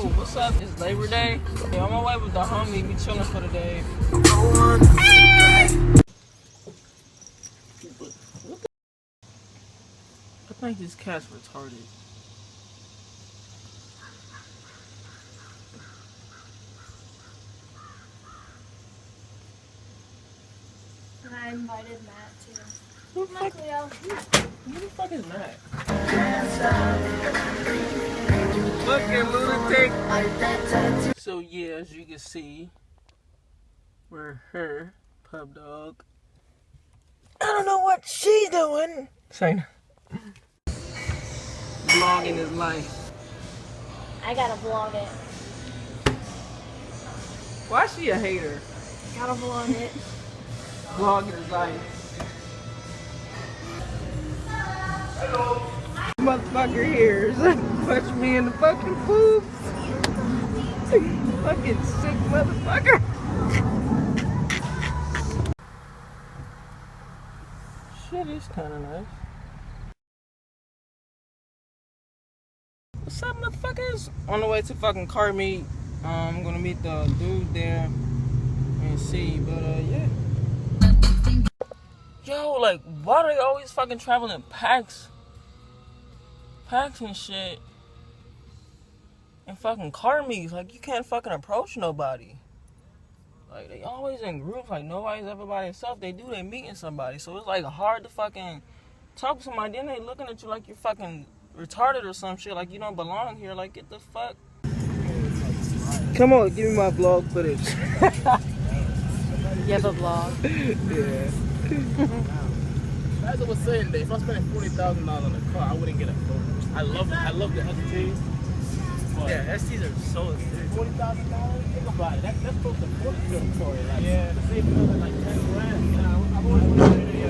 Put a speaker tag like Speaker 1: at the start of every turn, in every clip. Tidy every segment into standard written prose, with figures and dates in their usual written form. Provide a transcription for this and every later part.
Speaker 1: Yo, what's up? It's Labor Day. Yeah, on my way with the homie. We chilling for the day. I think this cat's retarded.
Speaker 2: And I invited Matt too.
Speaker 1: Who the fuck,
Speaker 2: Leo.
Speaker 1: who the fuck is Matt? Fucking lunatic. So yeah, as you can see, we're her pub dog. I don't know what she's doing. Saying vlogging his life.
Speaker 2: I gotta vlog it.
Speaker 1: Why is she a hater?
Speaker 2: Gotta vlog it.
Speaker 1: Vlogging his life. Hello. Motherfucker here. Punch me in the fucking boobs. Fucking sick motherfucker. Shit is kinda nice. What's up, motherfuckers? On the way to fucking car meet. I'm gonna meet the dude there and see, but yeah. Yo, like, why do they always fucking travel in packs? Packs and shit. And fucking car meets. Like, you can't fucking approach nobody. Like, they always in groups. Like, nobody's ever by themselves. They do, they meeting somebody. So it's, like, hard to fucking talk to somebody. Then they looking at you like you're fucking retarded or some shit. Like, you don't belong here. Like, get the fuck. Come on, give me my vlog footage.
Speaker 2: You have a vlog?
Speaker 3: Yeah. As I was saying, if I spent $40,000 on a car, I wouldn't get a Focus. I love the STs.
Speaker 1: Yeah, STs are so expensive.
Speaker 3: $40,000? Think about it. That's close to 40 film story. Like, yeah, to save another like 10 grand. I've always wanted to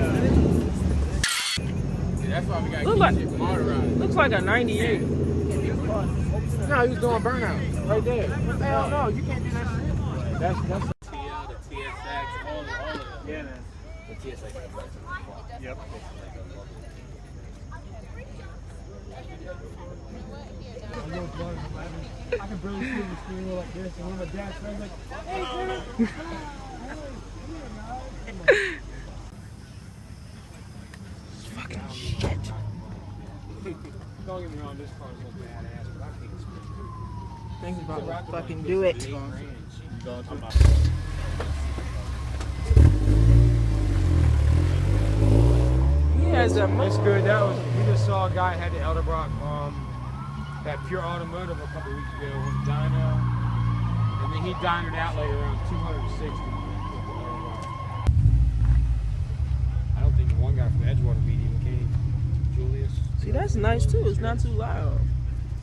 Speaker 3: that's why we got to keep shit hard around.
Speaker 1: Looks like a 98.
Speaker 3: No, he was doing burnout right there. Hell no, you can't do that shit. That's the TL, the TSX, all of them. Yeah, man. The TSX. Yep. I can barely see the screen like this, and when my dad's friends like, hey, dude.
Speaker 1: Fucking shit.
Speaker 3: Don't get me wrong, this car's so badass, but I think it's good.
Speaker 1: Think about to fucking do it. It's
Speaker 3: good. We just saw a guy had the Elderbrock, that Pure Automotive a couple weeks ago with dyno, and then he dynoed out like around 260. I don't think the one guy from Edgewater Medium came, Julius.
Speaker 1: See, that's nice too. It's not too loud.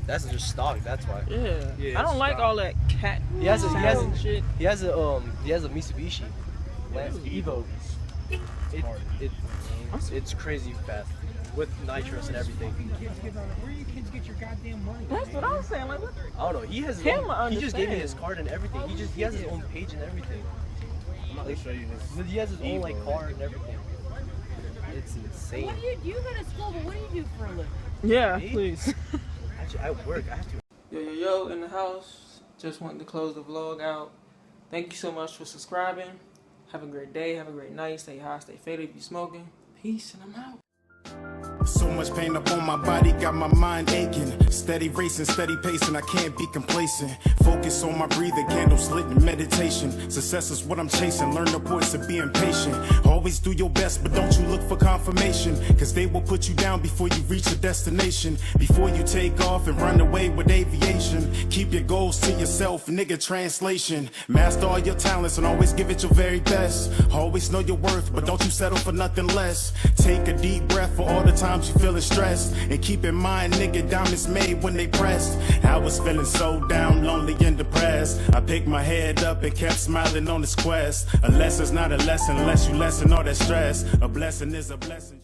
Speaker 4: That's just stock. That's why.
Speaker 1: Yeah. I don't like all that cat.
Speaker 4: He has a
Speaker 1: shit.
Speaker 4: He has a Mitsubishi Evo. It's crazy fast with nitrous and everything.
Speaker 3: Where do you kids get your goddamn money?
Speaker 1: That's what I'm saying. Like, what?
Speaker 4: I don't know. He has his own, he just gave me his card and everything. He has his own page and everything.
Speaker 3: I'm not gonna show you this.
Speaker 4: He has his own like car and everything. It's insane.
Speaker 2: What do you go to school, but what do you do for a living?
Speaker 1: Yeah,
Speaker 4: Me?
Speaker 1: please.
Speaker 4: Actually, I work. I have to.
Speaker 1: Yo, in the house. Just wanted to close the vlog out. Thank you so much for subscribing. Have a great day. Have a great night. Stay high, stay faded if you're smoking. Peace, and I'm out.
Speaker 5: So much pain up on my body, got my mind aching. Steady racing, steady pacing, I can't be complacent. Focus on my breathing, candles lit in meditation. Success is what I'm chasing, learn the voice of being patient. Always do your best, but don't you look for confirmation, cause they will put you down before you reach the destination. Before you take off and run away with aviation, keep your goals to yourself, nigga, translation. Master all your talents and always give it your very best. Always know your worth, but don't you settle for nothing less. Take a deep breath for all the times you feeling stressed, and keep in mind, nigga, diamonds made when they pressed. I was feeling so down, lonely and depressed. I picked my head up and kept smiling on this quest. A lesson's not a lesson unless you lessen all that stress. A blessing is a blessing.